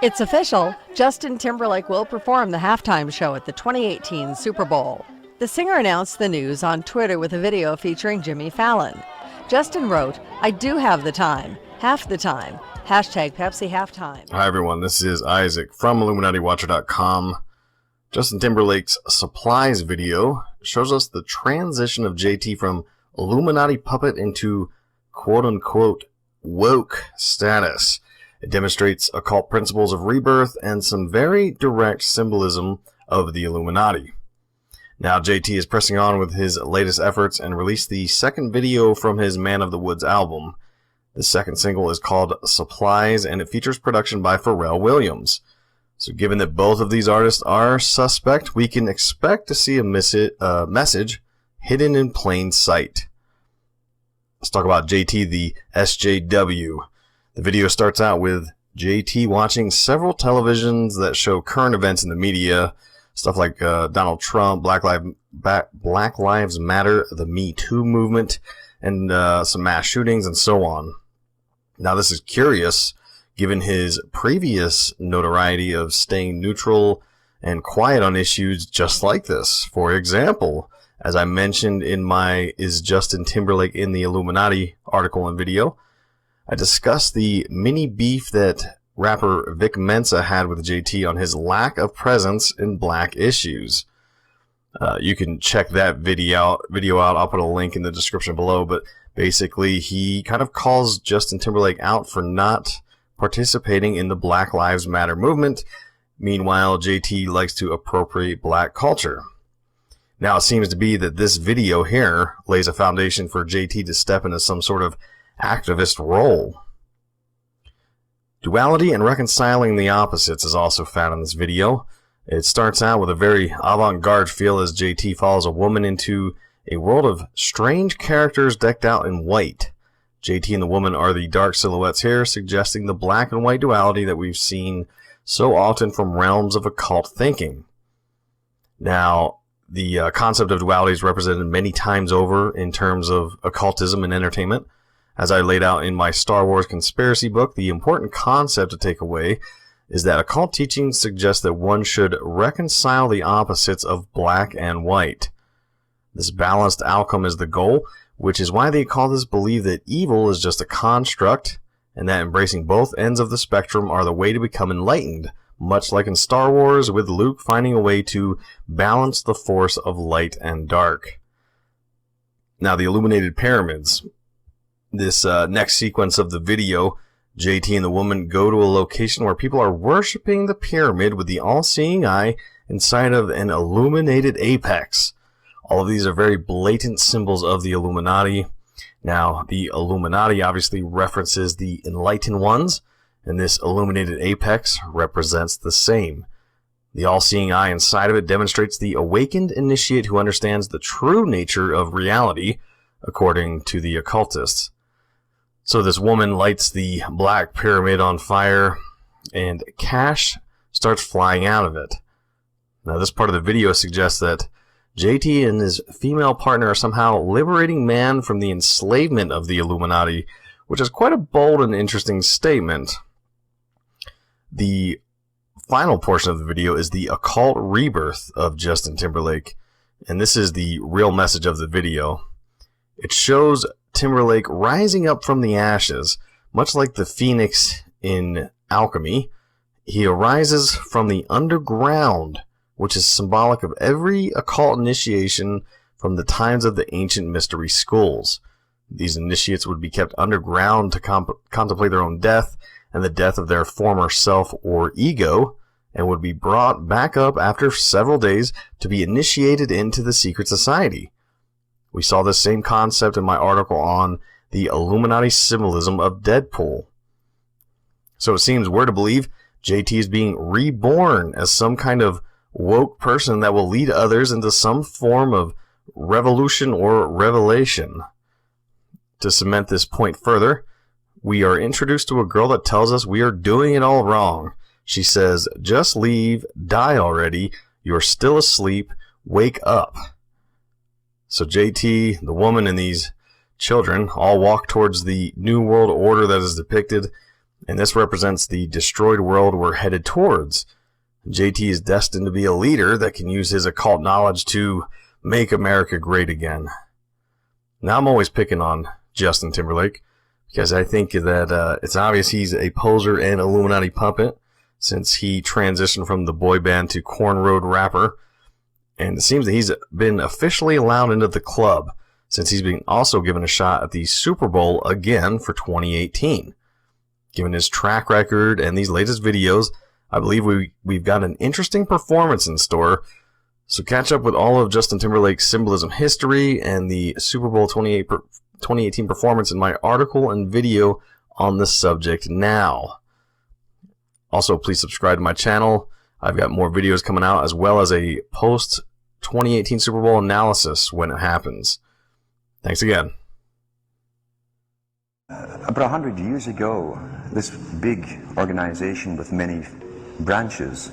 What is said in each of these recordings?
It's official. Justin Timberlake will perform the halftime show at the 2018 Super Bowl. The singer announced the news on Twitter with a video featuring Jimmy Fallon. Justin wrote, "I do have the time, half the time. Hashtag Pepsi halftime." Hi everyone, this is Isaac from illuminatiwatcher.com. Justin Timberlake's Supplies video shows us the transition of JT from Illuminati puppet into quote-unquote woke status. It demonstrates occult principles of rebirth and some very direct symbolism of the Illuminati. Now JT is pressing on with his latest efforts and released the second video from his Man of the Woods album. The second single is called Supplies, and it features production by Pharrell Williams. So given that both of these artists are suspect, we can expect to see a message hidden in plain sight. Let's talk about JT, the SJW. The video starts out with JT watching several televisions that show current events in the media, stuff like Donald Trump, Black Lives Matter, the Me Too movement, and some mass shootings and so on. Now this is curious, given his previous notoriety of staying neutral and quiet on issues just like this. For example, as I mentioned in my Is Justin Timberlake in the Illuminati article and video, I discussed the mini beef that rapper Vic Mensa had with JT on his lack of presence in black issues. You can check that video out. I'll put a link in the description below, but basically he kind of calls Justin Timberlake out for not participating in the Black Lives Matter movement. Meanwhile, JT likes to appropriate black culture. Now it seems to be that this video here lays a foundation for JT to step into some sort of activist role. Duality and reconciling the opposites is also found in this video. It starts out with a very avant-garde feel as JT follows a woman into a world of strange characters decked out in white. JT and the woman are the dark silhouettes here, suggesting the black and white duality that we've seen so often from realms of occult thinking. Now, the concept of duality is represented many times over in terms of occultism and entertainment. As I laid out in my Star Wars conspiracy book, the important concept to take away is that occult teachings suggest that one should reconcile the opposites of black and white. This balanced outcome is the goal, which is why the occultists believe that evil is just a construct, and that embracing both ends of the spectrum are the way to become enlightened, much like in Star Wars with Luke finding a way to balance the force of light and dark. Now, the illuminated pyramids. This next sequence of the video, JT and the woman go to a location where people are worshiping the pyramid with the all-seeing eye inside of an illuminated apex. All of these are very blatant symbols of the Illuminati. Now, the Illuminati obviously references the enlightened ones, and this illuminated apex represents the same. The all-seeing eye inside of it demonstrates the awakened initiate who understands the true nature of reality, according to the occultists. So this woman lights the black pyramid on fire, and cash starts flying out of it. Now, this part of the video suggests that JT and his female partner are somehow liberating man from the enslavement of the Illuminati, which is quite a bold and interesting statement. The final portion of the video is the occult rebirth of Justin Timberlake, and this is the real message of the video. It shows Timberlake rising up from the ashes, much like the phoenix in alchemy. He arises from the underground, which is symbolic of every occult initiation from the times of the ancient mystery schools. These initiates would be kept underground to contemplate their own death and the death of their former self or ego, and would be brought back up after several days to be initiated into the secret society. We saw this same concept in my article on the Illuminati symbolism of Deadpool. So it seems we're to believe JT is being reborn as some kind of woke person that will lead others into some form of revolution or revelation. To cement this point further, we are introduced to a girl that tells us we are doing it all wrong. She says, "Just leave, die already, you're still asleep, wake up." So JT, the woman, and these children all walk towards the New World Order that is depicted, and this represents the destroyed world we're headed towards. JT is destined to be a leader that can use his occult knowledge to make America great again. Now, I'm always picking on Justin Timberlake because I think that it's obvious he's a poser and Illuminati puppet since he transitioned from the boy band to corn road rapper. And it seems that he's been officially allowed into the club since he's been also given a shot at the Super Bowl again for 2018. Given his track record and these latest videos, I believe we've got an interesting performance in store. So catch up with all of Justin Timberlake's symbolism history and the Super Bowl 2018 performance in my article and video on the subject now. Also, please subscribe to my channel. I've got more videos coming out as well as a post-2018 Super Bowl analysis when it happens. Thanks again. About 100 years ago, this big organization with many branches,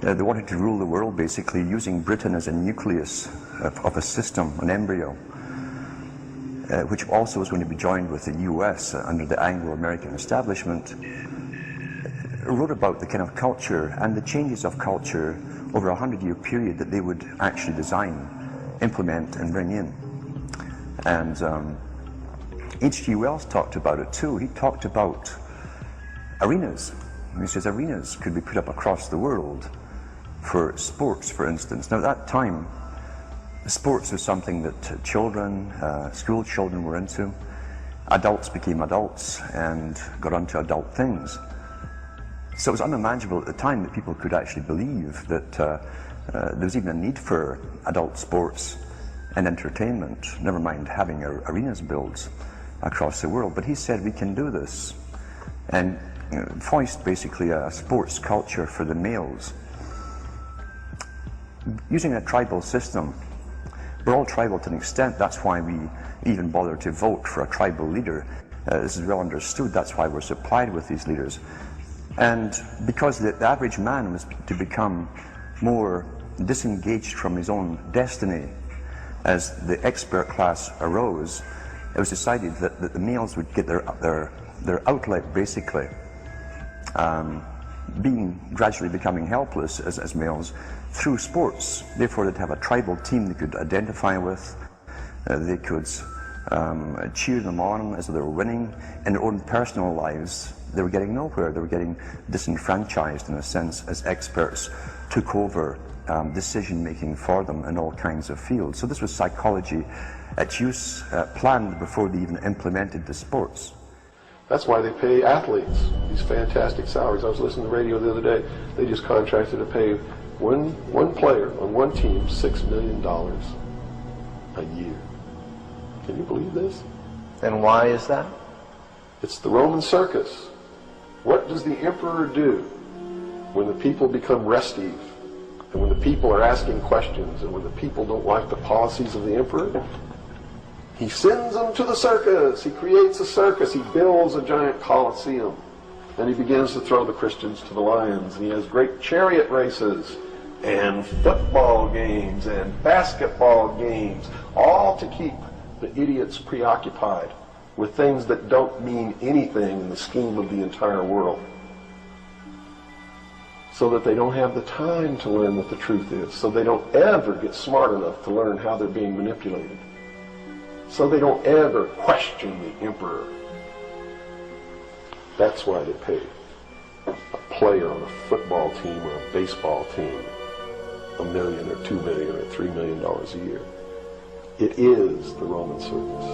they wanted to rule the world basically using Britain as a nucleus of a system, an embryo, which also was going to be joined with the US under the Anglo-American establishment. Wrote about the kind of culture and the changes of culture over a 100-year period that they would actually design, implement and bring in. And H.G. Wells talked about it too. He talked about arenas. He says arenas could be put up across the world for sports, for instance. Now at that time, sports was something that children, school children were into. Adults became adults and got onto adult things. So it was unimaginable at the time that people could actually believe that there was even a need for adult sports and entertainment, never mind having arenas built across the world. But he said we can do this and foist basically a sports culture for the males. Using a tribal system. We're all tribal to an extent, that's why we even bother to vote for a tribal leader. This is well understood, that's why we're supplied with these leaders. And because the average man was to become more disengaged from his own destiny as the expert class arose, it was decided that the males would get their outlet basically, gradually becoming helpless as males through sports. Therefore they'd have a tribal team they could identify with, they could cheer them on as they were winning. In their own personal lives they were getting nowhere, they were getting disenfranchised in a sense as experts took over decision making for them in all kinds of fields. So this was psychology at use, planned before they even implemented the sports. That's why they pay athletes these fantastic salaries. I was listening to the radio the other day. They just contracted to pay one player on one team $6 million a year. Can you believe this? And why is that? It's the Roman circus. What does the emperor do when the people become restive, and when the people are asking questions, and when the people don't like the policies of the emperor? He sends them to the circus. He creates a circus. He builds a giant coliseum. And he begins to throw the Christians to the lions. And he has great chariot races and football games and basketball games, all to keep the idiots preoccupied with things that don't mean anything in the scheme of the entire world, so that they don't have the time to learn what the truth is, so they don't ever get smart enough to learn how they're being manipulated, so they don't ever question the emperor. That's why they pay a player on a football team or a baseball team $1 million or $2 million or $3 million a year. It is the Roman circus.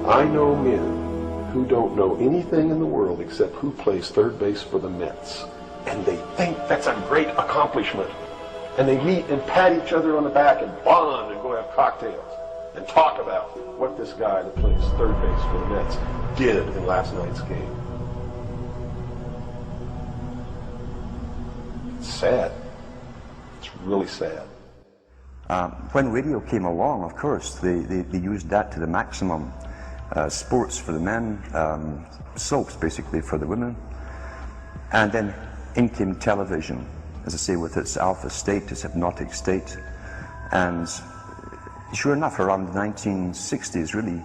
I know men who don't know anything in the world except who plays third base for the Mets, and they think that's a great accomplishment. And they meet and pat each other on the back and bond and go have cocktails and talk about what this guy that plays third base for the Mets did in last night's game. It's sad. It's really sad. When radio came along, of course, they used that to the maximum. Sports for the men, soaps basically for the women, and then in came television, as I say, with its alpha state, its hypnotic state. And sure enough, around the 1960s, really,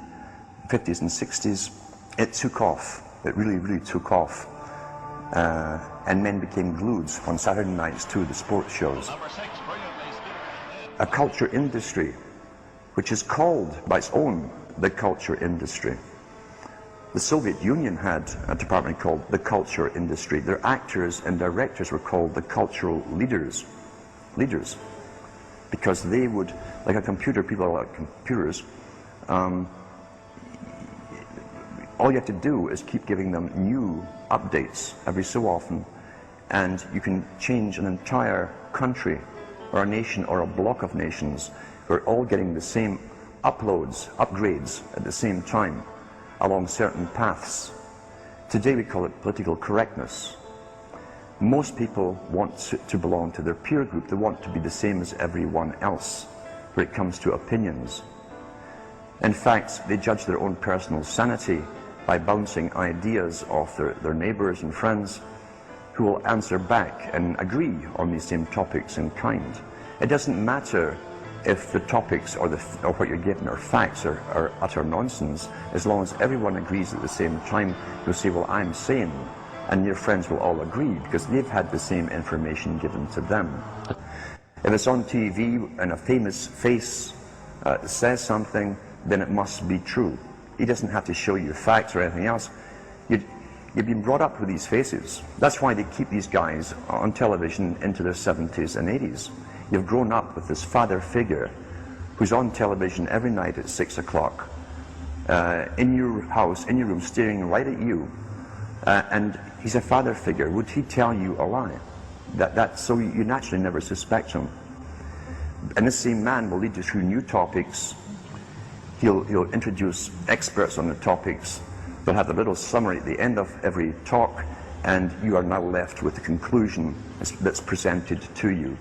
50s and 60s, it took off. It really, really took off. And men became glued on Saturday nights to the sports shows. A culture industry, which is called by its own the culture industry. The Soviet Union had a department called the culture industry. Their actors and directors were called the cultural leaders. Because they would, like a computer, people are like computers, all you have to do is keep giving them new updates every so often, and you can change an entire country or a nation or a block of nations who are all getting the same upgrades at the same time along certain paths. Today we call it political correctness. Most people want to belong to their peer group. They want to be the same as everyone else when it comes to opinions. In fact, they judge their own personal sanity by bouncing ideas off their neighbors and friends who will answer back and agree on these same topics in kind. It doesn't matter if the topics or what you're given are facts or utter nonsense, as long as everyone agrees at the same time. You'll say, well, I'm sane, and your friends will all agree because they've had the same information given to them. If it's on TV and a famous face says something, then it must be true. He doesn't have to show you facts or anything else. You've been brought up with these faces. That's why they keep these guys on television into their 70s and 80s. You've grown up with this father figure who's on television every night at 6 o'clock, in your house, in your room, staring right at you. And he's a father figure. Would he tell you a lie? So you naturally never suspect him. And this same man will lead you through new topics. He'll introduce experts on the topics. They'll have a little summary at the end of every talk, and you are now left with the conclusion that's presented to you.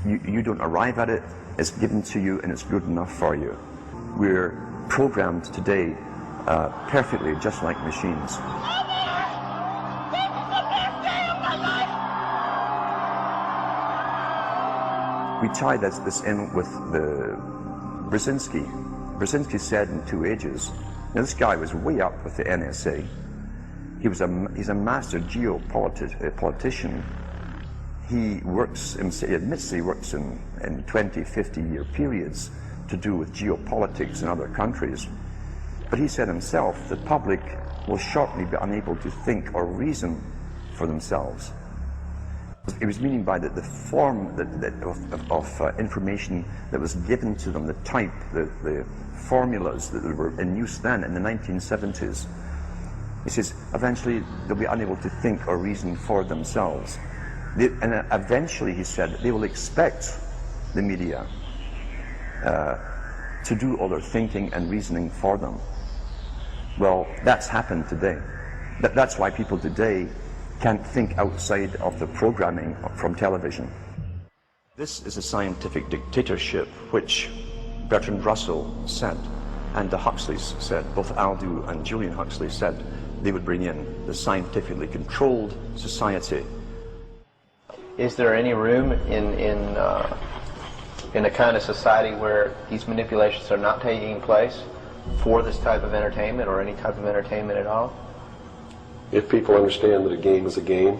You don't arrive at it, it's given to you, and it's good enough for you. We're programmed today perfectly, just like machines. We tie this in with the Brzezinski. Brzezinski said in 2 Ages. Now this guy was way up with the NSA. He's a master geopolitician. He admits he works in 20, 50-year periods to do with geopolitics in other countries. But he said himself, the public will shortly be unable to think or reason for themselves. He was meaning by the form of information that was given to them, the type, the formulas that were in use then in the 1970s. He says, eventually they'll be unable to think or reason for themselves. And eventually, he said, they will expect the media to do all their thinking and reasoning for them. Well, that's happened today. That's why people today can't think outside of the programming from television. This is a scientific dictatorship which Bertrand Russell said, and the Huxleys said, both Aldous and Julian Huxley said they would bring in the scientifically controlled society. Is there any room in a kind of society where these manipulations are not taking place for this type of entertainment or any type of entertainment at all? If people understand that a game is a game,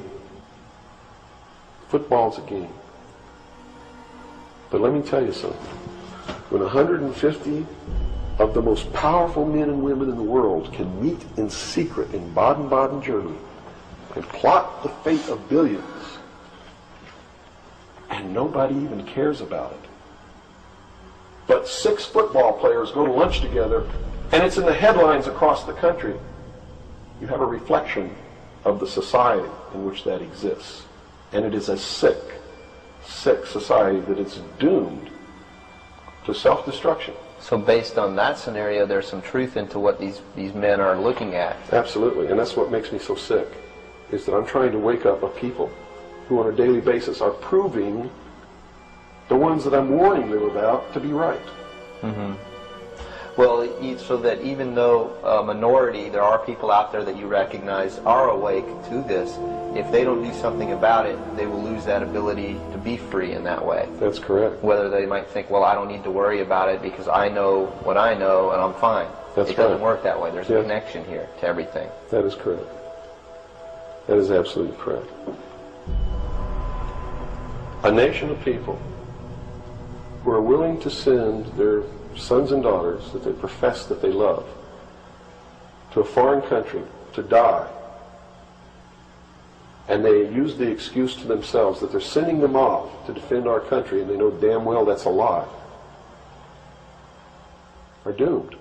football's a game. But let me tell you something. When 150 of the most powerful men and women in the world can meet in secret in Baden-Baden, Germany, and plot the fate of billions, and nobody even cares about it. But 6 football players go to lunch together, and it's in the headlines across the country. You have a reflection of the society in which that exists. And it is a sick, sick society that is doomed to self-destruction. So based on that scenario, there's some truth into what these men are looking at. Absolutely, and that's what makes me so sick, is that I'm trying to wake up a people who on a daily basis are proving the ones that I'm warning them about to be right. Mm-hmm. Well, so that even though a minority, there are people out there that you recognize are awake to this, if they don't do something about it, they will lose that ability to be free in that way. That's correct. Whether they might think, well, I don't need to worry about it because I know what I know and I'm fine. That's It doesn't right. work that way. There's Yeah. a connection here to everything. That is correct. That is absolutely correct. A nation of people who are willing to send their sons and daughters that they profess that they love to a foreign country to die, and they use the excuse to themselves that they're sending them off to defend our country, and they know damn well that's a lie, are doomed.